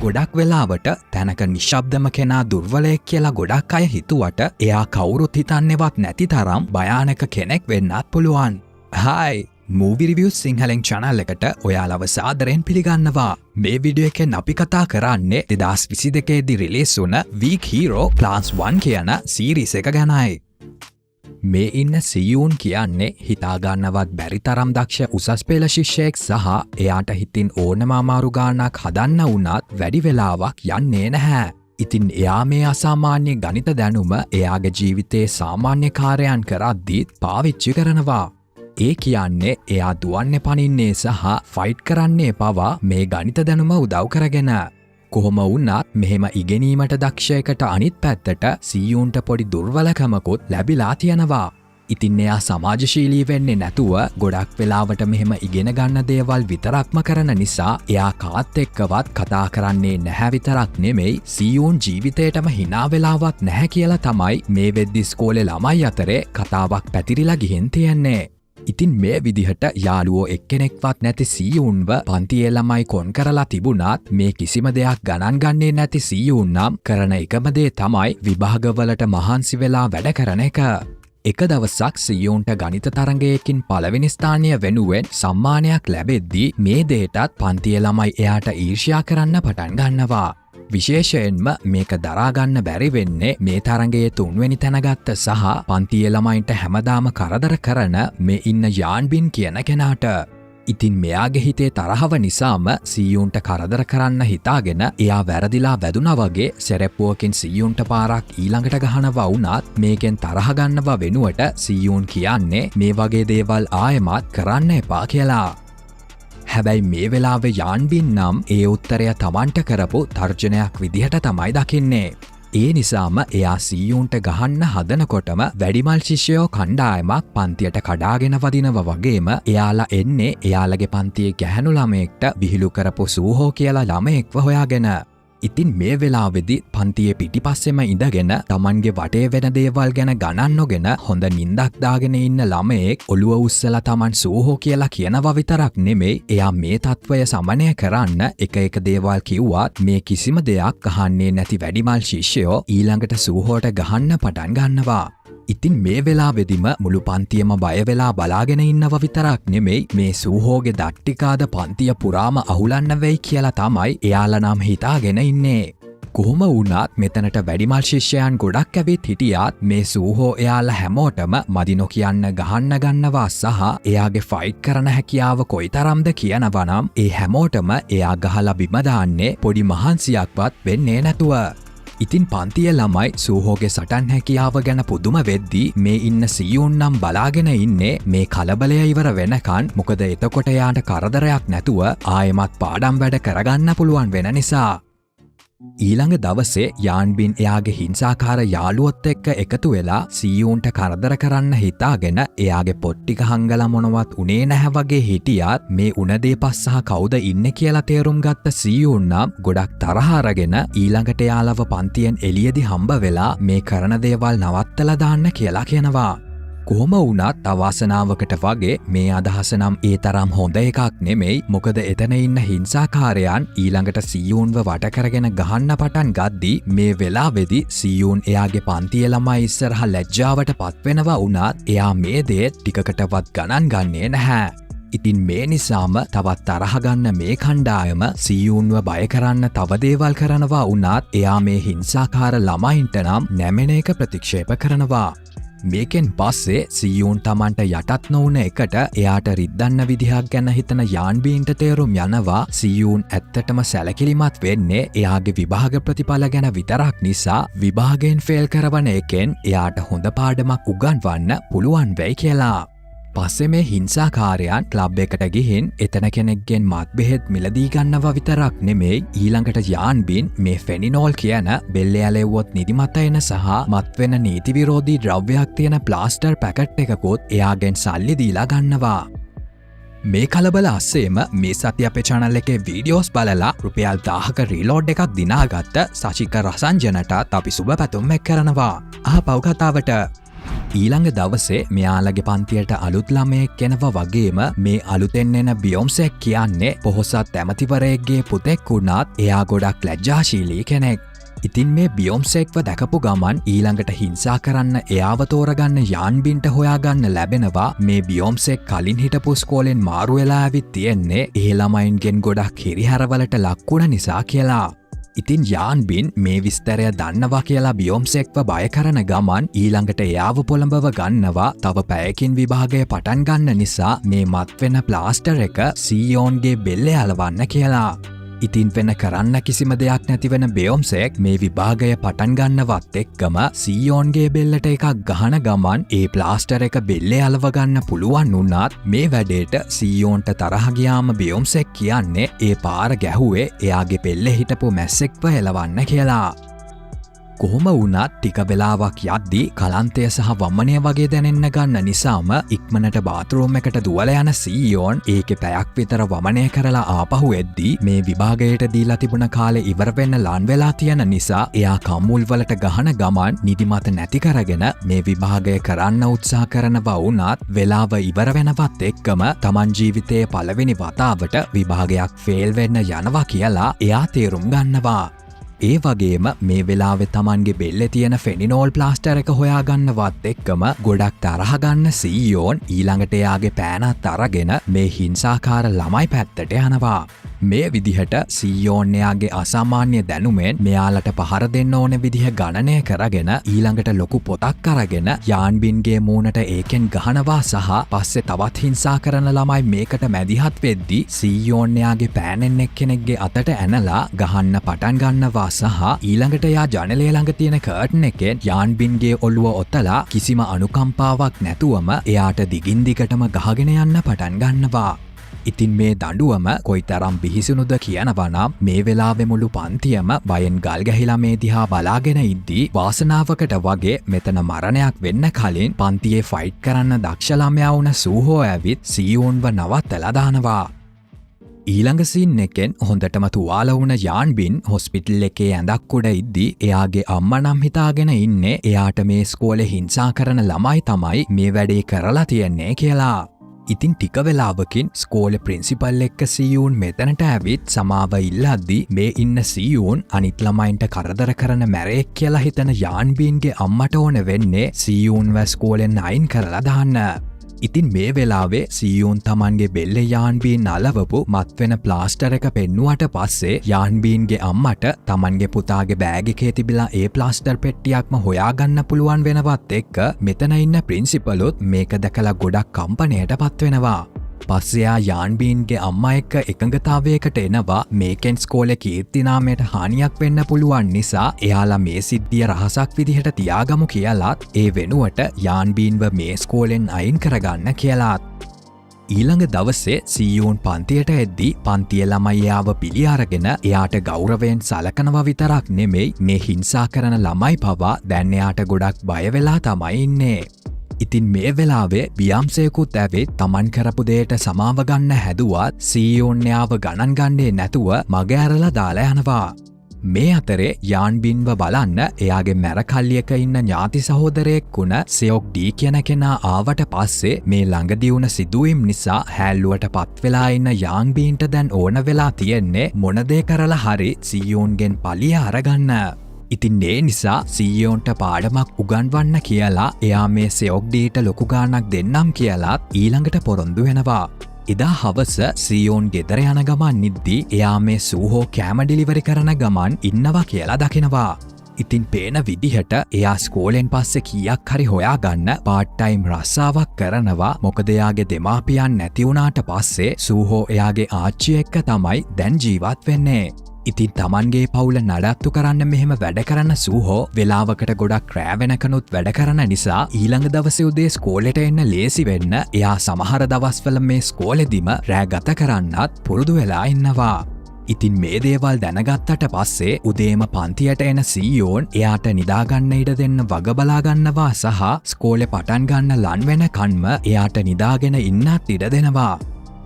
ගොඩක් වෙලාවට තැනක නිශ්ශබ්දම කෙනා දුර්වලයෙක් කියලා ගොඩක් අය හිතුවට එයා කවුරුත් හිතන්නේවත් නැති තරම් භයානක කෙනෙක් වෙන්නත් පුළුවන්. හායි! Movie Reviews සිංහලෙන් channel එකට ඔයාලව සාදරයෙන් පිළිගන්නවා. මේ වීඩියෝ එකෙන් අපි කතා කරන්නේ 2022 දී රිලීස් වුණ Weak Hero Class 1 කියන සීරීස් එක ගැනයි. මේ ඉන්න සියුන් කියන්නේ හිතාගන්නවත් බැරි තරම් දක්ෂ උසස් පෙළ ශිෂ්‍යයෙක් සහ එයාට හිතින් ඕනම අමාරු ගානක් හදන්න වුණත් වැඩි වෙලාවක් යන්නේ නැහැ. ඉතින් එයා මේ අසාමාන්‍ය ගණිත දැනුම එයාගේ ජීවිතයේ සාමාන්‍ය කාර්යයන් කරද්දීත් පාවිච්චි කරනවා. ඒ කියන්නේ එයා දුවන්නේ පනින්නේ සහ ෆයිට් කරන්නේ පවා මේ ගණිත දැනුම උදව් කරගෙන. කොහොම වුණත් මෙහෙම ඉගෙනීමට දක්ෂයකට අනිත් පැත්තට සියුන්ට පොඩි දුර්වලකමකුත් ලැබිලා තියෙනවා. ඉතින් එයා සමාජශීලී වෙන්නේ නැතුව ගොඩක් වෙලාවට මෙහෙම ඉගෙන ගන්න දේවල් විතරක්ම කරන නිසා එයා කාත් එක්කවත් කතා කරන්නේ නැහැ විතරක් නෙමෙයි සියුන් ජීවිතේටම hina වෙලාවක් නැහැ කියලා තමයි මේ වෙද්දි ඉස්කෝලේ ළමයි අතරේ කතාවක් පැතිරිලා ගිහින් තියෙන්නේ. ඉතින් මේ විදිහට යාළුවෝ එක්කෙනෙක්වත් නැති සියුන්ව පන්තියේ ළමයි කොන් කරලා තිබුණත් මේ කිසිම දෙයක් ගණන් ගන්නේ නැති සියුන් නම් කරන එකම දේ තමයි විභාගවලට මහන්සි වෙලා වැඩ කරන එක. එක දවසක් සියුන්ට ගණිත තරඟයකින් පළවෙනි ස්ථානය වෙනුවෙන් සම්මානයක් ලැබෙද්දී මේ දේටත් පන්තියේ ළමයි එයාට ඊර්ෂ්‍යා කරන්න පටන් ගන්නවා. විශේෂයෙන්ම මේක දරාගන්න බැරි වෙන්නේ මේ තරඟයේ 3 වෙනි තැන ගත්ත සහ පන්තියේ ළමයින්ට හැමදාම කරදර කරන මේ ඉන්න යාන්බින් කියන කෙනාට. ඉතින් මෙයාගේ හිතේ තරහව නිසාම සියුන්ට කරදර කරන්න හිතාගෙන එයා වැරදිලා වැදුනා වගේ සෙරෙප්පුවකින් සියුන්ට පාරක් ඊළඟට ගහනවා වුණත් මේකෙන් තරහ ගන්නව වෙනුවට සියුන් කියන්නේ මේ වගේ දේවල් ආයෙමත් කරන්න එපා කියලා. හැබැයි මේ වෙලාවේ යාන්බින් නම් ඒ උත්තරය Tamanට කරපු තර්ජනයක් විදිහට තමයි දකින්නේ. ඒ නිසාම එයා සියුන්ට ගහන්න හදනකොටම වැඩිමල් ශිෂ්‍යයෝ කණ්ඩායමක් පන්තියට කඩාගෙන වදිනව වගේම එයාලා එන්නේ එයාලගේ පන්තියේ ගැහැණු ළමයෙක්ට විහිළු කරපු සූහෝ කියලා ළමයෙක්ව හොයාගෙන. ඉතින් මේ වෙලාවේදී පන්තියේ පිටිපස්සෙම ඉඳගෙන Tamanගේ වටේ වෙන දේවල් ගැන ගණන් නොගෙන හොඳ නිින්දක් දාගෙන ඉන්න ළමයෙක් ඔළුව උස්සලා Taman සූහෝ කියලා කියනවා විතරක් නෙමෙයි එයා මේ තත්වය සමනය කරන්න එක දේවල් කිව්වත් මේ කිසිම දෙයක් අහන්නේ නැති වැඩිමල් ශිෂ්‍යයෝ ඊළඟට සූහෝට ගහන්න පටන් ගන්නවා. ඉතින් මේ වෙලාවෙදිම මුළු පන්තියම බය වෙලා බලාගෙන ඉන්නව විතරක් නෙමෙයි මේ සූහෝගේ දට්ටිකාද පන්තිය පුරාම අහුලන්න වෙයි කියලා තමයි එයාලා නම් හිතාගෙන ඉන්නේ. කොහොම වුණත් මෙතනට වැඩිමල් ශිෂ්‍යයන් ගොඩක් ඇවිත් හිටියාත් මේ සූහෝ එයාලා හැමෝටම මදි නොකියන්න ගහන්න ගන්නවා සහ එයාගේ ෆයිට් කරන හැකියාව කොයිතරම්ද කියනවා නම් ඒ හැමෝටම එයා ගහලා බිම දාන්නේ පොඩි මහන්සියක්වත් වෙන්නේ නැතුව. ඉතින් පන්තිය ළමයි සූහෝගේ සටන් හැකියාව ගැන පුදුම වෙද්දී මේ ඉන්න සියුන් නම් බලාගෙන ඉන්නේ මේ කලබලය ඉවර වෙනකන් මොකද එතකොට එයාට කරදරයක් නැතුව ආයෙමත් පාඩම් වැඩ කරගන්න පුළුවන් වෙන නිසා. ඊළඟ දවසේ යාන්බින් එයාගේ හිංසාකාර යාළුවොත් එක්ක එකතු වෙලා සියුන්ට කරදර කරන්න හිතාගෙන එයාගේ පොත් ටික හංගලා මොනවත් උනේ නැහැ වගේ හිටියත් මේ උණදේ පස්සහ කවුද ඉන්නේ කියලා තේරුම් ගත්ත සියුන් නම් ගොඩක් තරහ අරගෙන ඊළඟට එයාලව පන්තියෙන් එළියදී හම්බ වෙලා මේ කරන දේවල් නවත්තලා දාන්න කියලා කියනවා. කොහොම වුණත් අවාසනාවකට වගේ මේ අදහස නම් ඒ තරම් හොඳ එකක් නෙමෙයි මොකද එතන ඉන්න හිංසාකාරයන් ඊළඟට සියුන්ව වට කරගෙන ගහන්න පටන් ගද්දී මේ වෙලාවේදී සියුන් එයාගේ පන්තියේ ළමයි ඉස්සරහා ලැජ්ජාවට පත් වෙනවා වුණත් එයා මේ දේ ටිකකටවත් ගණන් ගන්නේ නැහැ. ඉතින් මේ නිසාම තවත් තරහ ගන්න මේ කණ්ඩායම සියුන්ව බය කරන්න තව දේවල් කරනවා වුණත් එයා මේ හිංසාකාර ළමයින්ට නම් නැමෙන එක ප්‍රතික්ෂේප කරනවා. මේකෙන් පස්සේ සියුන් Tamanට යටත් නොවුන එකට එයාට රිද්දන්න විදිහක් ගැන හිතන යාන්බීන්ට තේරුම් යනවා සියුන් ඇත්තටම සැලකිලිමත් වෙන්නේ එයාගේ විභාග ප්‍රතිඵල ගැන විතරක් නිසා විභාගයෙන් ෆේල් කරවන එකෙන් එයාට හොඳ පාඩමක් උගන්වන්න පුළුවන් වෙයි කියලා. පස්සේ මේ හිංසාකාරයන් ක්ලබ් එකට ගිහින් එතන කෙනෙක්ගෙන් මත් බෙහෙත් මිලදී ගන්නවා විතරක් නෙමෙයි ඊළඟට යාන්බින් මේ ෆෙනිනෝල් කියන බෙල්ලේ ඇලෙව්වොත් නිදිමත එන සහ මත් වෙන නීති විරෝධී ද්‍රව්‍යයක් තියෙන ප්ලාස්ටර් පැකට් එකකුත් එයාගෙන් සල්ලි දීලා ගන්නවා. මේ කලබල අස්සේම මේ සති අපේ channel එකේ වීඩියෝස් බලලා රුපියල් 1000ක රීලෝඩ් එකක් දිනාගත්ත සචික රසංජනටත් අපි සුබ පැතුම් එක් කරනවා. ආපහු කතාවට ඊළඟ දවසේ මෙයාලගේ පන්තියට අලුත් ළමයෙක් එනවා වගේම මේ අලුතෙන් එන බියොන්සෙක් කියන්නේ පොහොසත් ඇමතිවරයෙක්ගේ පුතෙක් වුණත් එයා ගොඩක් ලැජ්ජාශීලී කෙනෙක්. ඉතින් මේ බියොන්සෙක්ව දැකපු ගමන් ඊළඟට හිංසා කරන්න එයාව තෝරගන්න යාන්බින්ට හොයාගන්න ලැබෙනවා මේ බියොන්සෙක් කලින් හිටපු ස්කෝලෙන් මාරු වෙලා ඇවිත් තියෙන්නේ ඒ ළමයින්ගෙන් ගොඩක් හිරිහැරවලට ලක්වුණ නිසා කියලා. ඉතින් යාන්බින් මේ විස්තරය දන්නවා කියලා බියොන්සෙක්ව බය කරන ගමන් ඊළඟට එයාව පොළඹව ගන්නවා තව පැයකින් විභාගය පටන් ගන්න නිසා මේ මත්වෙන ප්ලාස්ටර් එක සීයෝන්ගේ බෙල්ලේ අලවන්න කියලා. ඉතින් වෙන කරන්න කිසිම දෙයක් නැතිවෙන බියොන්සෙක් මේ විභාගය පටන් ගන්නවත් එක්කම සීයෝන්ගේ බෙල්ලට එකක් ගහන ගමන් ඒ ප්ලාස්ටර් එක බෙල්ලේ අලවගන්න පුළුවන් වුණත් මේ වැඩේට සීයෝන්ට තරහ ගියාම බියොන්සෙක් කියන්නේ ඒ පාර ගැහුවේ එයාගේ බෙල්ලේ හිටපු මැස්සෙක්ව එලවන්න කියලා. කොහොම වුණත් ටික වෙලාවක් යද්දී කලන්තය සහ වමනය වගේ දැනෙන්න ගන්න නිසාම ඉක්මනට බාත්රූම් එකට දුවල යන සීයෝන් ඒකේ පැයක් විතර වමනය කරලා ආපහු එද්දී මේ විභාගයට දීලා තිබුණ කාලේ ඉවර වෙන්න ලන් වෙලා තියෙන නිසා එයා කම්මුල් වලට ගහන ගමන් නිදිමත නැති කරගෙන මේ විභාගය කරන්න උත්සාහ කරනවා වුණත් වෙලාව ඉවර වෙනවත් එක්කම Taman ජීවිතයේ පළවෙනි වතාවට විභාගයක් ෆේල් වෙන්න යනවා කියලා එයා තේරුම් ගන්නවා. ඒ වගේම මේ වෙලාවෙ Tamanගේ බෙල්ලේ තියෙන ෆෙනිනෝල් ප්ලාස්ටර් එක හොයාගන්නවත් එක්කම ගොඩක් තරහගන්න සීයෝන් ඊළඟට එයාගේ පෑනත් අරගෙන මේ හිංසාකාර ළමයි පැත්තට යනවා. මේ විදිහට සීයෝන් එයාගේ අසාමාන්‍ය දැනුමෙන් මෙයාලට පහර දෙන්න ඕන විදිහ ගණනය කරගෙන ඊළඟට ලොකු පොතක් අරගෙන යාන්බින්ගේ මූණට ඒකෙන් ගහනවා සහ පස්සේ තවත් හිංසා කරන ළමයි මේකට මැදිහත් වෙද්දී සීයෝන් එයාගේ පෑනෙන් එක්කෙනෙක්ගේ අතට ඇනලා ගහන්න පටන් ගන්නවා සහ ඊළඟට එයා ජනලය ළඟ තියෙන කර්ටන් එකෙන් යාන්බින්ගේ ඔළුව ඔතලා කිසිම අනුකම්පාවක් නැතුවම එයාට දිගින් දිගටම ගහගෙන යන්න පටන් ගන්නවා. ඉතින් මේ දඬුවම කොයිතරම් බිහිසුණුද කියනවා නම් මේ වෙලාවෙ මුළු පන්තියම බයෙන් ගල් ගැහිලා මේ දිහා බලාගෙන ඉද්දී වාසනාවකට වගේ මෙතන මරණයක් වෙන්න කලින් පන්තියේ ෆයිට් කරන්න දක්ෂ ළමයා වුණ සූහෝ ඇවිත් සීයෝන්ව නවත්තලා දානවා. ඊළඟ සීන් එකෙන් හොඳටම තුවාල වුණ යාන්බින් හොස්පිටල් එකේ ඇඳක් උඩ ඉද්දී එයාගේ අම්මා නම් හිතාගෙන ඉන්නේ එයාට මේ ස්කෝලේ හිංසා කරන ළමයි තමයි මේ වැඩේ කරලා තියන්නේ කියලා. ඉතින් ටික වෙලාවකින් ස්කෝලේ ප්‍රින්සිපල් එක්ක සීයෝන් මෙතනට ඇවිත් සමාව ඉල්ලද්දී මේ ඉන්න සීයෝන් අනිත් ළමයින්ට කරදර කරන මැරෙක් කියලා හිතන යාන්බින්ගේ අම්මට ඕන වෙන්නේ සීයෝන්ව ස්කෝලෙන් අයින් කරලා දාන්න. ඉතින් මේ වෙලාවේ සීයෝන් Tamanගේ බෙල්ලේ යාන්බීන් අලවපු මත්වෙන ප්ලාස්ටර් එක පෙන්නුවට පස්සේ යාන්බීන්ගේ අම්මට Tamanගේ පුතාගේ බෑග් එකේ තිබිලා ඒ ප්ලාස්ටර් පෙට්ටියක්ම හොයාගන්න පුළුවන් වෙනවත් එක්ක මෙතන ඉන්න ප්‍රින්සිපලුත් මේක දැකලා ගොඩක් කම්පණයට පත් වෙනවා. පස්සෙයා යාන්බීන්ගේ අම්මා එක්ක එකඟතාවයකට එනවා මේකෙන් ස්කෝලේ කීර්තිනාමයට හානියක් වෙන්න පුළුවන් නිසා එයාලා මේ සිද්ධිය රහසක් විදිහට තියාගමු කියලාත් ඒ වෙනුවට යාන්බීන්ව මේ ස්කෝලෙන් අයින් කරගන්න කියලාත්. ඊළඟ දවසේ සීයෝන් පන්තියට එද්දී පන්තිය ළමයි එයාව පිළි අරගෙන එයාට ගෞරවයෙන් සලකනවා විතරක් නෙමෙයි මේ හිංසා කරන ළමයි පවා දැන් එයාට ගොඩක් බය වෙලා තමයි ඉන්නේ. ඉතින් මේ වෙලාවේ බියම්සයකුත් ඇවිත් Taman කරපු දෙයට සමාව ගන්න හැදුවත් සීයෝන් එයාව ගණන් ගන්නේ නැතුව මග ඇරලා දාලා යනවා. මේ අතරේ යාන්බින්ව බලන්න එයාගේ මැරකල්ලියක ඉන්න ඥාති සහෝදරයෙක් වුණ සෙයොක් ඩී කියන කෙනා ආවට පස්සේ මේ ළඟදී වුණ සිදුවීම් නිසා හැල්ලුවට පත් වෙලා ඉන්න යාන්බින්ට දැන් ඕන වෙලා තියෙන්නේ මොන දේ කරලා හරි සීයෝන්ගෙන් පලිය අරගන්න. ඉතින් ඒ නිසා සීයෝන්ට පාඩමක් උගන්වන්න කියලා එයා මේ සෙයොක් ඩීට ලොකු ගාණක් දෙන්නම් කියලාත් ඊළඟට පොරොන්දු වෙනවා. එදා හවස සීයෝන් ගෙදර යන ගමන් ඉද්දී එයා මේ සූහෝ කෑම ඩිලිවරි කරන ගමන් ඉන්නවා කියලා දකිනවා. ඉතින් පේන විදිහට එයා ස්කෝලෙන් පස්සේ කීයක් හරි හොයාගන්න පාට් ටයිම් රස්සාවක් කරනවා. මොකද එයාගේ දෙමාපියන් නැති වුණාට පස්සේ සූහෝ එයාගේ ආච්චි එක්ක තමයි දැන් ජීවත් වෙන්නේ. ඉතින් Tamanගේ පවුල නඩත්තු කරන්න මෙහෙම වැඩ කරන සූහෝ වෙලාවකට ගොඩක් රෑ වෙනකනුත් වැඩ කරන නිසා ඊළඟ දවසේ උදේ ස්කෝලෙට එන්න ලේසි වෙන්න එයා සමහර දවස්වල මේ ස්කෝලෙදිම රෑ ගත කරන්නත් පුරුදු වෙලා ඉන්නවා. ඉතින් මේ දේවල් දැනගත්තට පස්සේ උදේම පන්තියට එන සීයෝන් එයාට නිදාගන්න ඉඩ දෙන්න වග බලා ගන්නවා සහ ස්කෝලේ පටන් ගන්න ලන් වෙනකන්ම එයාට නිදාගෙන ඉන්නත් ඉඩ දෙනවා.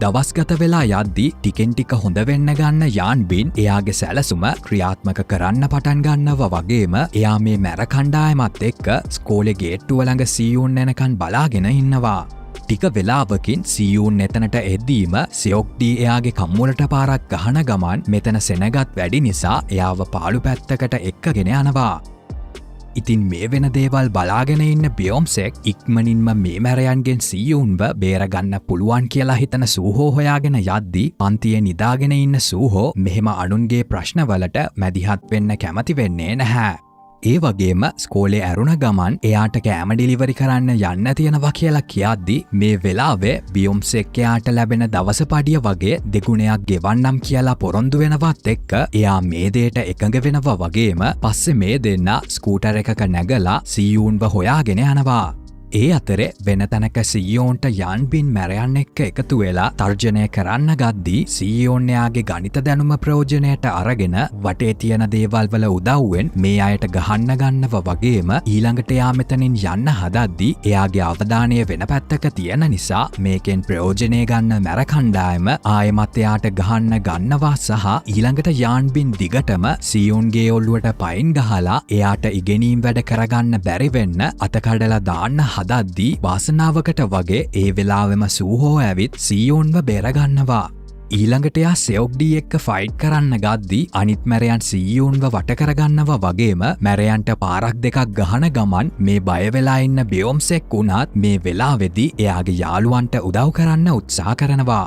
දවස්ගත වෙලා යද්දී ටිකෙන් ටික හොඳ වෙන්න ගන්න යාන්බින් එයාගේ සැලසුම ක්‍රියාත්මක කරන්න පටන් ගන්නව වගේම එයා මේ මැර කණ්ඩායමත් එක්ක ස්කෝලේ ගේට්ටුව ළඟ සීයුන් එනකන් බලාගෙන ඉන්නවා. ටික වෙලාවකින් සීයුන් එතනට එද්දීම සෙයොක්ඩී එයාගේ කම්මුලට පාරක් ගහන ගමන් මෙතන සෙනගත් වැඩි නිසා එයාව පාළු පැත්තකට එක්කගෙන යනවා. ඉතින් මේ වෙන දේවල් බලාගෙන ඉන්න බියොම්සෙක් ඉක්මනින්ම මේ මැරයන්ගෙන් සීයුන්ව බේරගන්න පුළුවන් කියලා හිතන සූහෝ හොයාගෙන යද්දී පන්තියේ නිදාගෙන ඉන්න සූහෝ මෙහෙම අනුන්ගේ ප්‍රශ්නවලට මැදිහත් වෙන්න කැමති වෙන්නේ නැහැ. ඒ වගේම ස්කෝලේ ඇරුණ ගමන් එයාට කෑම ඩිලිවරි කරන්න යන්න තියෙනවා කියලා කියද්දී මේ වෙලාවේ බියොම්සෙක් එයාට ලැබෙන දවස පඩිය වගේ දෙගුණයක් ගෙවන්නම් කියලා පොරොන්දු වෙනවත් එක්ක එයා මේ දේට එකඟ වෙනවා වගේම පස්සේ මේ දෙන්න ස්කූටර් එකක නැගලා සීයුන්ව හොයාගෙන යනවා. ඒ අතරේ වෙන තැනක සීයෝන්ට යාන්බින් මැරයන් එක්ක එකතු වෙලා තර්ජනය කරන්න ගද්දී සීයෝන් එයාගේ ගණිත දැනුම ප්‍රයෝජනයට අරගෙන වටේ තියෙන දේවල් වල උදව්වෙන් මේ අයට ගහන්න ගන්නව වගේම ඊළඟට එයා මෙතනින් යන්න හදද්දී එයාගේ අවධානය වෙන පැත්තක තියෙන නිසා මේකෙන් ප්‍රයෝජනය ගන්න මැර කණ්ඩායම ආයෙමත් එයාට ගහන්න ගන්නවා සහ ඊළඟට යාන්බින් දිගටම සීයෝන්ගේ ඔල්ලුවට පයින් ගහලා එයාට ඉගෙනීම් වැඩ කරගන්න බැරි වෙන්න අතකඩලා දාන්න හදද්දී වාසනාවකට වගේ ඒ වෙලාවෙම සූහෝ ඇවිත් සීයෝන්ව බේරගන්නවා. ඊළඟට එයා සෙයොක්ඩී එක්ක ෆයිට් කරන්න ගද්දී අනිත් මැරයන් සීයෝන්ව වට කරගන්නවා වගේම මැරයන්ට පාරක් දෙකක් ගහන ගමන් මේ බය වෙලා ඉන්න බියොම්සෙක් වුණත් මේ වෙලාවේදී එයාගේ යාළුවන්ට උදව් කරන්න උත්සාහ කරනවා.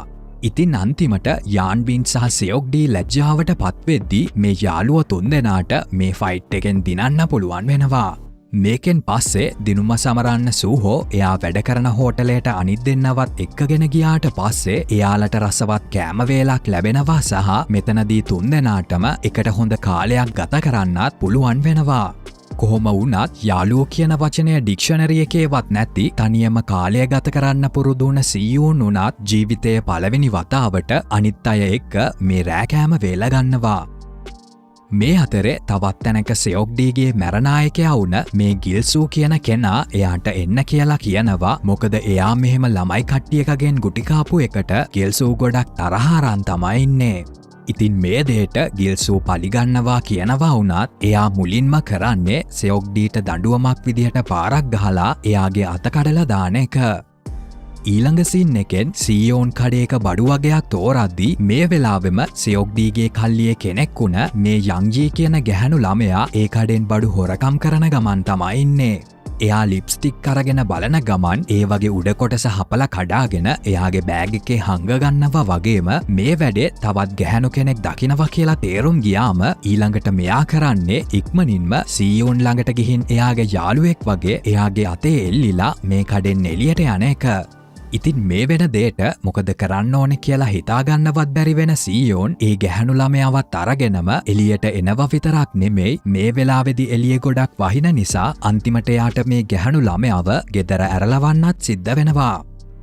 ඉතින් අන්තිමට යාන්බින් සහ සෙයොක්ඩී ලැජ්ජාවට පත්වෙද්දී මේ යාළුව තුන්දෙනාට මේ ෆයිට් එකෙන් දිනන්න පුළුවන් වෙනවා. මේකෙන් පස්සේ දිනුම සමරන්න සූහෝ එයා වැඩ කරන හෝටලයට අනිත් දෙන්නවත් එක්කගෙන ගියාට පස්සේ එයාලට රසවත් කෑම වේලක් ලැබෙනවා සහ මෙතනදී තුන්දෙනාටම එකට හොඳ කාලයක් ගත කරන්නත් පුළුවන් වෙනවා. කොහොම වුණත් යාළුවෝ කියන වචනය ඩික්ෂනරි එකේවත් නැති තනියම කාලය ගත කරන්න පුරුදු වුණ සීයුන් උනත් ජීවිතයේ පළවෙනි වතාවට අනිත් අය එක්ක මේ රෑකෑම වේල ගන්නවා. මේ අතරේ තවත් තැනක සෙයොක්ඩීගේ මැරනායකයා වුණ මේ ගිල්සූ කියන කෙනා එයාට එන්න කියලා කියනවා මොකද එයා මෙහෙම ළමයි කට්ටියකගෙන් ගුටිකාපු එකට ගිල්සූ ගොඩක් තරහාරන් තමයි ඉන්නේ. ඉතින් මේ දේට ගිල්සූ පලිගන්නවා කියනවා වුණත් එයා මුලින්ම කරන්නේ සෙයොක්ඩීට දඬුවමක් විදිහට පාරක් ගහලා එයාගේ අතකඩලා දාන එක. ඊළඟ සින් එකෙන් සීයෝන් කඩේක බඩු වගයක් තෝරද්දී මේ වෙලාවෙම සෙයොක්ඩීගේ කල්ලියේ කෙනෙක් වුණ මේ යංජී කියන ගැහැණු ළමයා ඒ කඩෙන් බඩු හොරකම් කරන ගමන් තමයි ඉන්නේ. එයා ලිප්ස්ටික් අරගෙන බලන ගමන් ඒ වගේ උඩ කොටස හපලා කඩාගෙන එයාගේ බෑග් එකේ හංගගන්නවා වගේම මේ වැඩේ තවත් ගැහැණු කෙනෙක් දකිනවා කියලා තේරුම් ගියාම ඊළඟට මෙයා කරන්නේ ඉක්මනින්ම සීයෝන් ළඟට ගිහින් එයාගේ යාළුවෙක් වගේ එයාගේ අතේ එල්ලිලා මේ කඩෙන් එළියට යන එක. ඉතින් මේ වෙන දේට මොකද කරන්න ඕන කියලා හිතාගන්නවත් බැරි වෙන සීයෝන් ඒ ගැහැණු ළමයාවත් අරගෙනම එළියට එනවා විතරක් නෙමෙයි මේ වෙලාවේදී එළිය ගොඩක් වහින නිසා අන්තිමට එයාට මේ ගැහැණු ළමයාව ගෙදර ඇරලවන්නත් සිද්ධ වෙනවා.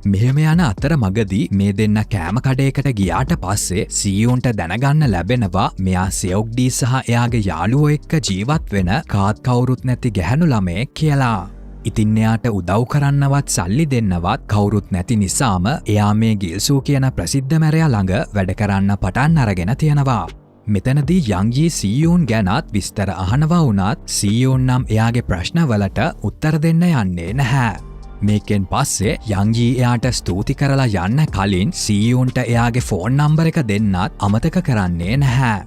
මෙහෙම යන අතර මගදී මේ දෙන්න කෑම කඩේකට ගියාට පස්සේ සීයෝන්ට දැනගන්න ලැබෙනවා මෙයා සෙයොක්ඩී සහ එයාගේ යාළුවෝ එක්ක ජීවත් වෙන කාත් කවුරුත් නැති ගැහැණු ළමයෙක් කියලා. ඉතින් එයාට උදව් කරන්නවත් සල්ලි දෙන්නවත් කවුරුත් නැති නිසාම එයා මේ ගිල්සූ කියන ප්‍රසිද්ධ මැරයා ළඟ වැඩ කරන්න පටන් අරගෙන තියෙනවා. මෙතනදී යංජී සීයෝන් ගැනත් විස්තර අහනවා වුණත් සීයෝන් නම් එයාගේ ප්‍රශ්නවලට උත්තර දෙන්න යන්නේ නැහැ. මේකෙන් පස්සේ යංජී එයාට ස්තුති කරලා යන්න කලින් සීයෝන්ට එයාගේ ෆෝන් නම්බර එක දෙන්නත් අමතක කරන්නේ නැහැ.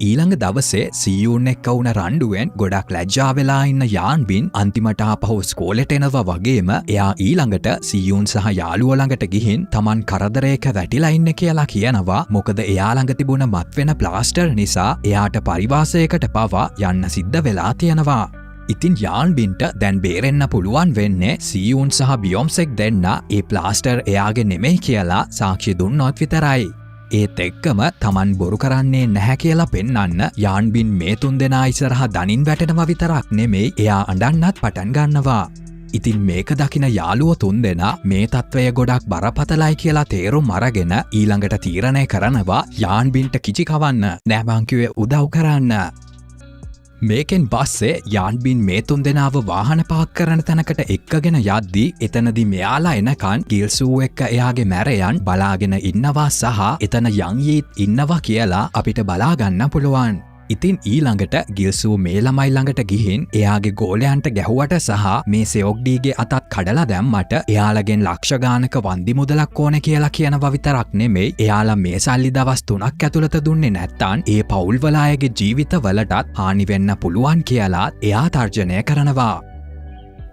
ඊළඟ දවසේ සීයුන් එක්ක වුණ රණ්ඩුවෙන් ගොඩක් ලැජ්ජා වෙලා ඉන්න යාන්බින් අන්තිමට ආපහු ස්කෝලෙට එනවා වගේම එයා ඊළඟට සීයුන් සහ යාළුවෝ ළඟට ගිහින් Taman කරදරයක වැටිලා ඉන්න කියලා කියනවා මොකද එයා ළඟ තිබුණ මත් වෙන ප්ලාස්ටර් නිසා එයාට පරිවාසයකට පවා යන්න සිද්ධ වෙලා තියෙනවා. ඉතින් යාන්බින්ට දැන් බේරෙන්න පුළුවන් වෙන්නේ සීයුන් සහ බියොම්සෙක් දෙන්න ඒ ප්ලාස්ටර් එයාගේ නෙමෙයි කියලා සාක්ෂි දුන්නොත් විතරයි. ඒත් එක්කම Taman බොරු කරන්නේ නැහැ කියලා පෙන්වන්න යාන්බින් මේ තුන්දෙනා ඉස්සරහා දනින් වැටෙනවා විතරක් නෙමෙයි එයා අඬන්නත් පටන් ගන්නවා. ඉතින් මේක දකින යාළුවෝ තුන්දෙනා මේ තත්ත්වය ගොඩක් බරපතලයි කියලා තේරුම් අරගෙන ඊළඟට තීරණය කරනවා යාන්බින්ට කිචි කවන්න නෑ මං කිව්වේ උදව් කරන්න. මේකෙන් පස්සේ යාන්බින් මේ තුන් දෙනාව වාහන පාක් කරන තැනකට එක්කගෙන යද්දී එතනදි මෙයාලා එනකන් ගිල්සූ එක්ක එයාගේ මැරයන් බලාගෙන ඉන්නවා සහ එතන යංයීත් ඉන්නවා කියලා අපිට බලාගන්න පුළුවන්. ඉතින් ඊළඟට ගිල්සූ මේ ළමයි ළඟට ගිහින් එයාගේ ගෝලයන්ට ගැහුවට සහ මේ සෙයොග්ඩීගේ අතත් කඩලා දැම්මට එයාලගෙන් ලක්ෂ ගානක වන්දි මුදලක් ඕන කියලා කියනවා විතරක් නෙමෙයි එයාලා මේ සල්ලි දවස් 3ක් ඇතුළත දුන්නේ නැත්තම් ඒ පවුල්වල අයගේ ජීවිතවලටත් හානි වෙන්න පුළුවන් කියලා එයා තර්ජනය කරනවා.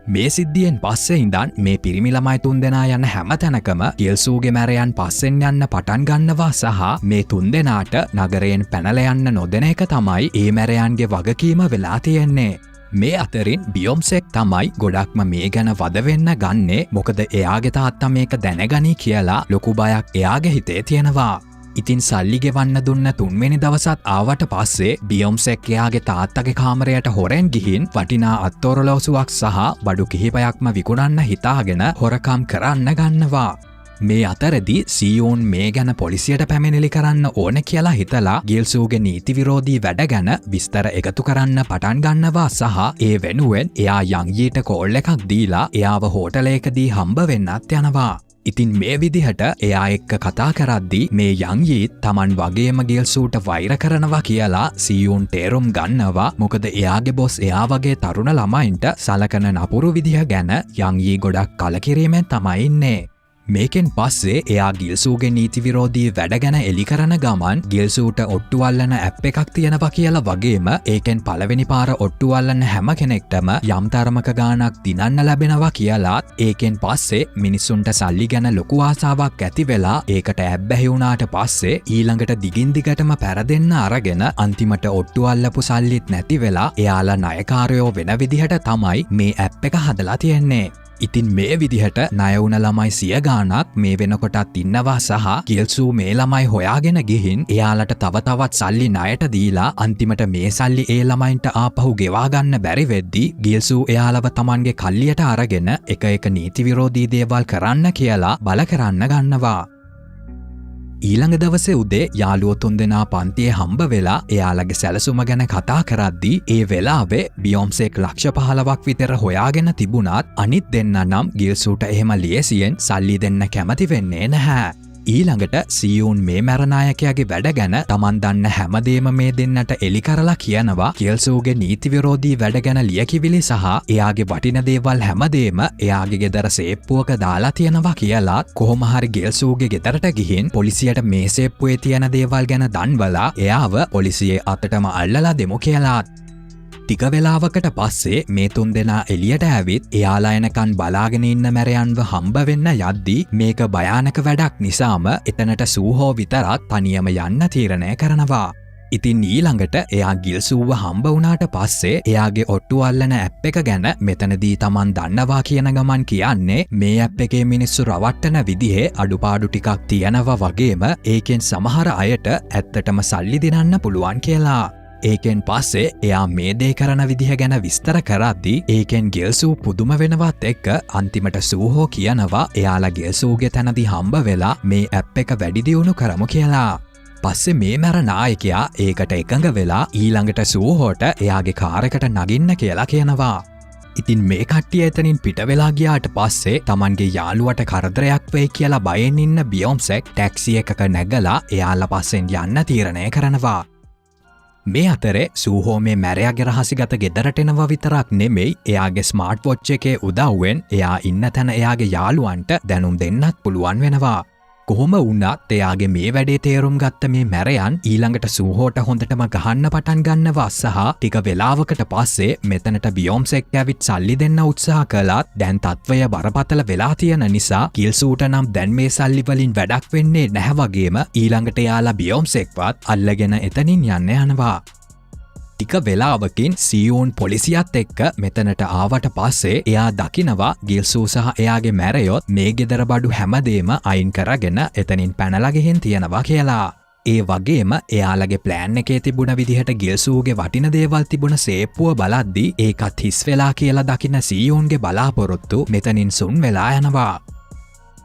මේ සිද්ධියෙන් පස්සේ ඉඳන් මේ පිරිමි ළමයි තුන් දෙනා යන හැම තැනකම ගිල්සූගේ මැරයන් පස්සෙන් යන්න පටන් ගන්නවා සහ මේ තුන් දෙනාට නගරයෙන් පැනලා යන්න නොදෙන එක තමයි ඒ මැරයන්ගේ වගකීම වෙලා තියෙන්නේ. මේ අතරින් බියොන්සෙක් තමයි ගොඩක්ම මේ ගැන වද වෙන්න ගන්නේ මොකද එයාගේ තාත්තා මේක දැනගනි කියලා ලොකු බයක් එයාගේ හිතේ තියෙනවා. ඉතින් සල්ලි ගෙවන්න දුන්න 3 වෙනි දවසත් ආවට පස්සේ බියොන්සෙක් එයාගේ තාත්තගේ කාමරයට හොරෙන් ගිහින් වටිනා අත්තෝරලෝසුවක් සහ බඩු කිහිපයක්ම විකුණන්න හිතාගෙන හොරකම් කරන්න ගන්නවා. මේ අතරදී සියෝන් මේ ගැන පොලිසියට පැමිණිලි කරන්න ඕන කියලා හිතලා ගිල්සූගේ නීති විරෝධී වැඩ ගැන විස්තර එකතු කරන්න පටන් ගන්නවා සහ ඒ වෙනුවෙන් එයා යංයීට කෝල් එකක් දීලා එයාව හෝටලයකදී හම්බ වෙන්නත් යනවා. ඉතින් මේ විදිහට එයා එක්ක කතා කරද්දී මේ යංයීත් තමන් වගේම ගිල්සූට වෛර කරනවා කියලා සියුන් තේරුම් ගන්නවා මොකද එයාගේ බොස් එයා වගේ තරුණ ළමයින්ට සලකන නපුරු විදිහ ගැන යංයී ගොඩක් කලකිරීමෙන් තමයි ඉන්නේ. මේකෙන් පස්සේ එයා ගිල්සූගේ නීති විරෝධී වැඩ ගැන එලි කරන ගමන් ගිල්සූට ඔට්ටු අල්ලන ඇප් එකක් තියෙනවා කියලා වගේම ඒකෙන් පළවෙනි පාර ඔට්ටු අල්ලන හැම කෙනෙක්ටම යම් තරමක ගාණක් දිනන්න ලැබෙනවා කියලාත් ඒකෙන් පස්සේ මිනිස්සුන්ට සල්ලි ගැන ලොකු ආසාවක් ඇති වෙලා ඒකට ඇබ්බැහි වුණාට පස්සේ ඊළඟට දිගින් දිගටම පැරදෙන්න අරගෙන අන්තිමට ඔට්ටු අල්ලපු සල්ලිත් නැති වෙලා එයාලා ණයකාරයෝ වෙන විදිහට තමයි මේ ඇප් එක හදලා තියෙන්නේ. ඉතින් මේ විදිහට ණය වුණ ළමයි 100 ගාණක් මේ වෙනකොටත් ඉන්නවා සහ ගිල්සූ මේ ළමයි හොයාගෙන ගිහින් එයාලට තව තවත් සල්ලි ණයට දීලා අන්තිමට මේ සල්ලි ඒ ළමයින්ට ආපහු ගෙවා ගන්න බැරි වෙද්දී ගිල්සූ එයාලව Tamanගේ කල්ලියට අරගෙන එක නීති විරෝධී දේවල් කරන්න කියලා බල කරන්න ගන්නවා. ඊළඟ දවසේ උදේ යාළුවෝ තුන්දෙනා පන්තියේ හම්බ වෙලා එයාලගේ සැලසුම ගැන කතා කරද්දී ඒ වෙලාවේ බියොන්සෙක් ලක්ෂ 15ක් විතර හොයාගෙන තිබුණත් අනිත් දෙන්න නම් ගිල්සූට එහෙම ලියසියෙන් සල්ලි දෙන්න කැමති වෙන්නේ නැහැ. ඊළඟට සියුන් මේ මැරනායකයාගේ වැඩ ගැන Taman දන්න හැමදේම මේ දෙන්නට එලි කරලා කියනවා ගිල්සූගේ නීති විරෝධී වැඩ ගැන ලියකිවිලි සහ එයාගේ වටින දේවල් හැමදේම එයාගේ ගෙදර සේප්පුවක දාලා තියෙනවා කියලා කොහොම හරි ගිල්සූගේ ගෙදරට ගිහින් පොලිසියට මේ සේප්පුවේ තියෙන දේවල් ගැන දන්වලා එයාව පොලිසියේ අතටම අල්ලලා දෙමු කියලා. ටික වෙලාවකට පස්සේ මේ තුන් දෙනා එළියට ඇවිත් එයාලා එනකන් බලාගෙන ඉන්න මැරයන්ව හම්බ වෙන්න යද්දී මේක භයානක වැඩක් නිසාම එතනට සූහෝ විතරක් තනියම යන්න තීරණය කරනවා. ඉතින් ඊළඟට එයා ගිල්සූව හම්බ වුණාට පස්සේ එයාගේ ඔට්ටු අල්ලන ඇප් එක ගැන මෙතනදී Taman දන්නවා කියන ගමන් කියන්නේ මේ ඇප් එකේ මිනිස්සු රවට්ටන විදිහේ අඩුපාඩු ටිකක් තියෙනවා වගේම ඒකෙන් සමහර අයට ඇත්තටම සල්ලි දිනන්න පුළුවන් කියලා. ඒකෙන් පස්සේ එයා මේ දේ කරන විදිහ ගැන විස්තර කරද්දී ඒකෙන් ගිල්සූ පුදුම වෙනවත් එක්ක අන්තිමට සූහෝ කියනවා එයාලා ගිල්සූගේ තැනදී හම්බ වෙලා මේ ඇප් එක වැඩි දියුණු කරමු කියලා. පස්සේ මේ මැර නායකයා ඒකට එකඟ වෙලා ඊළඟට සූහෝට එයාගේ කාර් එකට නගින්න කියලා කියනවා. ඉතින් මේ කට්ටිය එතනින් පිට වෙලා ගියාට පස්සේ Tamanගේ යාළුවට කරදරයක් වෙයි කියලා බයෙන් ඉන්න බියොන්සෙක් ටැක්සි එකක නැගලා එයාලා පස්සෙන් යන්න තීරණය කරනවා. මේ අතරේ සූහෝ මේ මැරයාගේ රහසිගත ගෙදරට එනවා විතරක් නෙමෙයි එයාගේ ස්මාර්ට් වොච් එකේ උදව්වෙන් එයා ඉන්න තැන එයාගේ යාළුවන්ට දැනුම් දෙන්නත් පුළුවන් වෙනවා. කොහොම වුණත් එයාගේ මේ වැඩේ තේරුම් ගත්ත මේ මැරයන් ඊළඟට සූහෝට හොඳටම ගහන්න පටන් ගන්නවා සහ ටික වෙලාවකට පස්සේ මෙතනට බියොන්සෙක් ඇවිත් සල්ලි දෙන්න උත්සාහ කළත් දැන් තත්වය බරපතල වෙලා තියෙන නිසා ගිල්සූට නම් දැන් මේ සල්ලි වලින් වැඩක් වෙන්නේ නැහැ වගේම ඊළඟට එයාලා බියොන්සෙක්වත් අල්ලගෙන එතනින් යන්න යනවා. ටික වෙලාවකින් සියුන් පොලිසියත් එක්ක මෙතනට ආවට පස්සේ එයා දකිනවා ගිල්සූ සහ එයාගේ මැරයොත් මේ ගෙදර බඩු හැමදේම අයින් කරගෙන එතනින් පැනලා ගිහින් තියෙනවා කියලා. ඒ වගේම එයාලගේ ප්ලෑන් එකේ තිබුණ විදිහට ගිල්සූගේ වටින දේවල් තිබුණ සේප්පුව බලද්දී ඒකත් හිස් වෙලා කියලා දකින සියුන්ගේ බලාපොරොත්තු මෙතනින් සුන් වෙලා යනවා.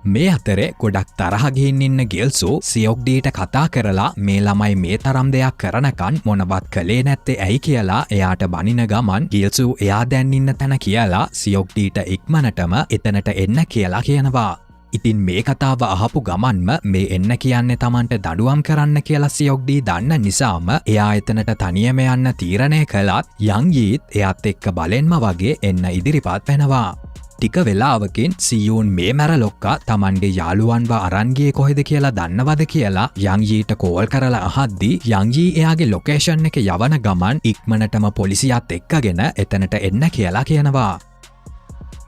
මේ අතරේ ගොඩක් තරහ ගිහින් ඉන්න ගිල්සු සියොක්ඩීට කතා කරලා මේ ළමයි මේ තරම් දෙයක් කරනකන් මොනවත් කළේ නැත්තේ ඇයි කියලා එයාට බනින ගමන් ගිල්සු එයා දැන් ඉන්න තැන කියලා සියොක්ඩීට ඉක්මනටම එතනට එන්න කියලා කියනවා. ඉතින් මේ කතාව අහපු ගමන්ම මේ එන්න කියන්නේ Tamanට දඩුවම් කරන්න කියලා සියොක්ඩී දන්න නිසාම එයා එතනට තනියම යන්න තීරණය කළත් යංජීත් එයාත් එක්ක බලෙන්ම වගේ එන්න ඉදිරිපත් වෙනවා. ටික වෙලාවකින් සියූන් මේ මැරලොක්කා Tamanගේ යාළුවන්ව අරන් ගියේ කොහෙද කියලා දන්නවද කියලා යංජීට කෝල් කරලා අහද්දී යංජී එයාගේ ලොකේෂන් එක යවන ගමන් ඉක්මනටම පොලිසියත් එක්කගෙන එතනට එන්න කියලා කියනවා.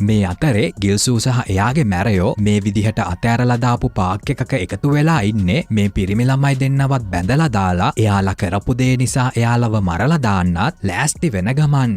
මේ අතරේ ගිල්සූ සහ එයාගේ මැරයෝ මේ විදිහට අතෑරලා දාපු පාක් එකක එකතු වෙලා ඉන්නේ මේ පිරිමි ළමයි දෙන්නවත් බැඳලා දාලා එයාලා කරපු දේ නිසා එයාලව මරලා දාන්නත් ලෑස්ති වෙන ගමන්.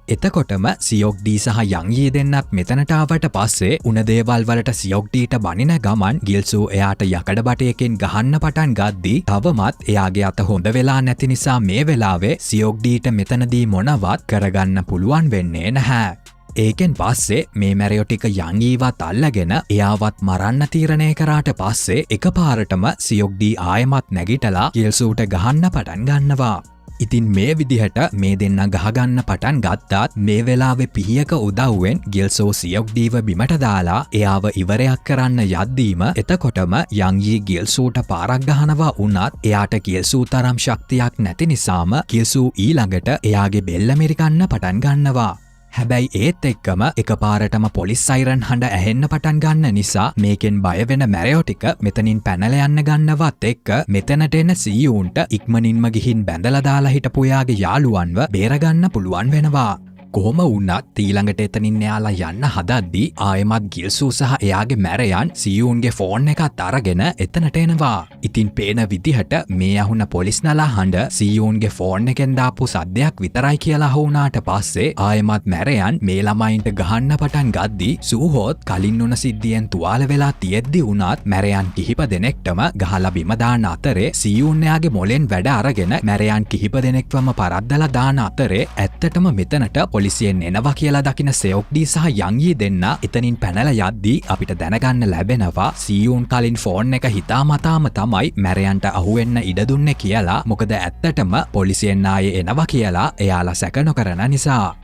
එතකොටම සියොක්ඩී සහ යංජී දෙන්නත් මෙතනට ආවට පස්සේ උන දේවල් වලට සියොක්ඩීට බනින ගමන් ගිල්සූ එයාට යකඩ බටයකින් ගහන්න පටන් ගද්දී තවමත් එයාගේ අත හොඳ වෙලා නැති නිසා මේ වෙලාවේ සියොක්ඩීට මෙතනදී මොනවත් කරගන්න පුළුවන් වෙන්නේ නැහැ. ඒකෙන් පස්සේ මේ මැරයෝ ටික යංජීවත් අල්ලගෙන එයාවත් මරන්න තීරණය කරාට පස්සේ එකපාරටම සියොක්ඩී ආයෙමත් නැගිටලා ගිල්සූට ගහන්න පටන් ගන්නවා. ඉතින් මේ විදිහට මේ දෙන්න ගහගන්න පටන් ගත්තාත් මේ වෙලාවේ පිහියක උදව්වෙන් ගිල්සෝ සියොක්ඩීව බිමට දාලා එයාව ඉවරයක් කරන්න යද්දීම එතකොටම යංජී ගිල්සූට පාරක් ගහනවා වුණත් එයාට ගිල්සූ තරම් ශක්තියක් නැති නිසාම ගිල්සූ ඊළඟට එයාගේ බෙල්ල මිරිකන්න පටන් ගන්නවා. හැබැයි ඒත් එක්කම එකපාරටම පොලිස් සයිරන් හඬ ඇහෙන්න පටන් ගන්න නිසා මේකෙන් බය වෙන මැරයෝ ටික මෙතනින් පැනලා යන්න ගන්නවත් එක්ක මෙතනට එන සියූන්ට ඉක්මනින්ම ගිහින් බැඳලා දාලා හිටපු එයාගේ යාළුවන්ව බේරගන්න පුළුවන් වෙනවා. කොහොම වුණත් ඊළඟට එතනින් එයාලා යන්න හදද්දී ආයෙමත් ගිල්සූ සහ එයාගේ මැරයන් සියූන්ගේ ෆෝන් එකත් අරගෙන එතනට එනවා. ඉතින් පේන විදිහට මේ අහුන පොලිස් නලා හඬ සියූන්ගේ ෆෝන් එකෙන් දාපු සද්දයක් විතරයි කියලා අහුණාට පස්සේ ආයෙමත් මැරයන් මේ ළමයින්ට ගහන්න පටන් ගද්දී සූහොත් කලින් උන සිද්ධියෙන් තුවාල වෙලා තියෙද්දි වුණත් මැරයන් කිහිප දෙනෙක්ටම ගහලා බිම දාන අතරේ සියූන් එයාගේ මොලෙන් වැඩ අරගෙන මැරයන් කිහිප දෙනෙක්වම පරද්දලා දාන අතරේ ඇත්තටම මෙතනට පොලිසියෙන් එනවා කියලා දකින සියොක්ඩී සහ යංජී දෙන්න එතනින් පැනලා යද්දී අපිට දැනගන්න ලැබෙනවා සියූන් කලින් ෆෝන් එක හිතාමතාම තමයි මැරයන්ට අහුවෙන්න ඉඩ දුන්නේ කියලා. මොකද ඇත්තටම පොලිසියෙන් ආයේ එනවා කියලා එයාලා සැක නොකරන නිසා.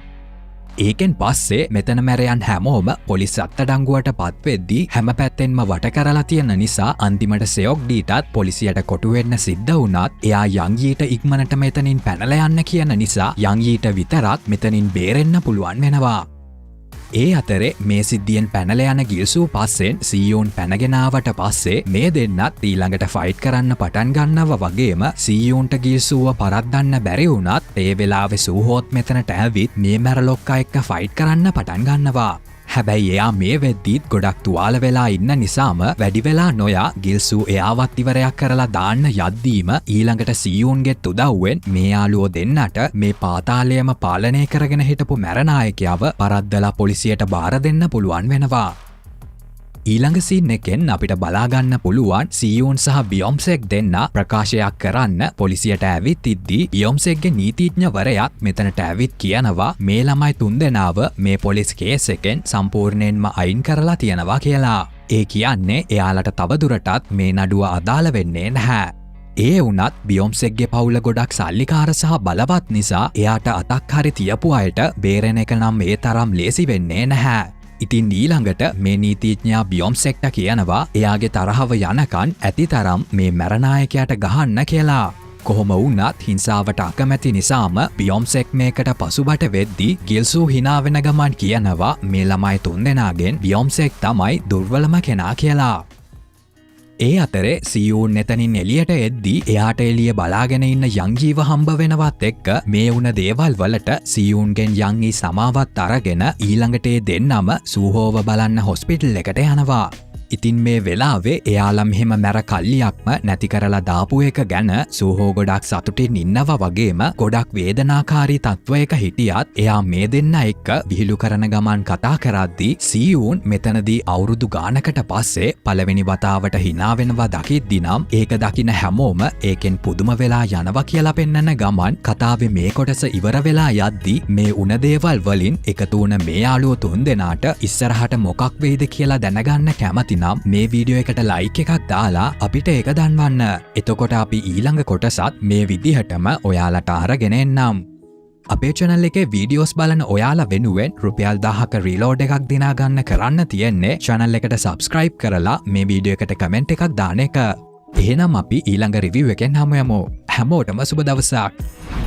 ඒකෙන් පස්සේ මෙතන මැරයන් හැමෝම පොලිස් අත්අඩංගුවට පත්වෙද්දී හැම පැත්තෙන්ම වට කරලා තියෙන නිසා අන්තිමට සියොක්ඩීටත් පොලිසියට කොටු වෙන්න සිද්ධ වුණත් එයා යංජීට ඉක්මනට මෙතනින් පැනලා යන්න කියන නිසා යංජීට විතරක් මෙතනින් බේරෙන්න පුළුවන් වෙනවා. ඒ අතරේ මේ සිද්ධියෙන් පැනලා යන ගිල්සූ පස්සෙන් සියූන් පැනගෙන ආවට පස්සේ මේ දෙන්නත් ඊළඟට ෆයිට් කරන්න පටන් ගන්නවා වගේම සියූන්ට ගිල්සූව පරද්දන්න බැරි වුණත් ඒ වෙලාවේ සූහොත් මෙතනට ඇවිත් මේ මැරලොක්කා එක්ක ෆයිට් කරන්න පටන් ගන්නවා. හැබැයි එයා මේ වෙද්දීත් ගොඩක් තුවාල වෙලා ඉන්න නිසාම වැඩි වෙලා නොයා ගිල්සූ එයාවත් ඉවරයක් කරලා දාන්න යද්දීම ඊළඟට සියූන්ගෙත් උදව්වෙන් මේ යාළුවෝ දෙන්නට මේ පාතාලයම පාලනය කරගෙන හිටපු මැරනායකයාව පරද්දලා පොලිසියට බාර දෙන්න පුළුවන් වෙනවා. ඊළඟ සීන් එකෙන් අපිට බලාගන්න පුළුවන් සියූන් සහ බියොම්සෙක් දෙන්න ප්‍රකාශයක් කරන්න පොලිසියට ඇවිත් ඉද්දී බියොම්සෙක්ගේ නීතිඥවරයාත් මෙතනට ඇවිත් කියනවා මේ ළමයි තුන්දෙනාව මේ පොලිස් කේස් එකෙන් සම්පූර්ණයෙන්ම අයින් කරලා තියෙනවා කියලා. ඒ කියන්නේ එයාලට තවදුරටත් මේ නඩුව අදාළ වෙන්නේ නැහැ. ඒ වුණත් බියොම්සෙක්ගේ පවුල ගොඩක් සල්ලිකාර සහ බලවත් නිසා එයාට අතක් හරි තියපු අයට බේරෙන එක නම් ඒ තරම් ලේසි වෙන්නේ නැහැ. ඉතින් ඊළඟට මේ නීතිඥයා බියොම්සෙක්ට කියනවා එයාගේ තරහව යනකන් ඇති තරම් මේ මැරනායකයාට ගහන්න කියලා. කොහොම වුණත් හිංසාවට අකමැති නිසාම බියොම්සෙක් මේකට පසුබට වෙද්දී ගිල්සූ hina වෙන ගමන් කියනවා මේ ළමයි තුන්දෙනාගෙන් බියොම්සෙක් තමයි දුර්වලම කෙනා කියලා. ඒ අතරේ සියූන් එතනින් එළියට එද්දී එයාට එළිය බලාගෙන ඉන්න යංජීව හම්බ වෙනවත් එක්ක මේ වුණ දේවල් වලට සියූන්ගෙන් යංජී සමාවත් අරගෙන ඊළඟට ඒ දෙන්නම සූහෝව බලන්න හොස්පිටල් එකට යනවා. ඉතින් මේ වෙලාවේ එයාලා මෙහෙම මැර කල්ලියක්ම නැති කරලා දාපු එක ගැන සූහෝ ගොඩක් සතුටින් ඉන්නවා වගේම ගොඩක් වේදනාකාරී තත්වයක හිටියත් එයා මේ දෙන්න එක්ක විහිළු කරන ගමන් කතා කරද්දී සියූන් මෙතනදී අවුරුදු ගානකට පස්සේ පළවෙනි වතාවට hina වෙනවා දකිද්දී නම් ඒක දකින හැමෝම ඒකෙන් පුදුම වෙලා යනවා කියලා පෙන්නන ගමන් කතාවේ මේ කොටස ඉවර වෙලා යද්දී මේ උන දේවල් වලින් එකතු වුණ මේ යාළුවෝ තුන්දෙනාට ඉස්සරහට මොකක් වෙයිද කියලා දැනගන්න කැමති ඇතිනම් මේ වීඩියෝ එකට ලයික් එකක් දාලා අපිට ඒක දන්වන්න. එතකොට අපි ඊළඟ කොටසත් මේ විදිහටම ඔයාලට අරගෙන එන්නම්. අපේ channel එකේ වීඩියෝස් බලන ඔයාලා වෙනුවෙන් රුපියල් 1000ක රීලෝඩ් එකක් දිනා ගන්න කරන්න තියෙන්නේ channel එකට subscribe කරලා මේ වීඩියෝ එකට කමෙන්ට් එකක් දාන එක. එහෙනම් අපි ඊළඟ රිවිව් එකෙන් හමු යමු. හැමෝටම සුබ දවසක්.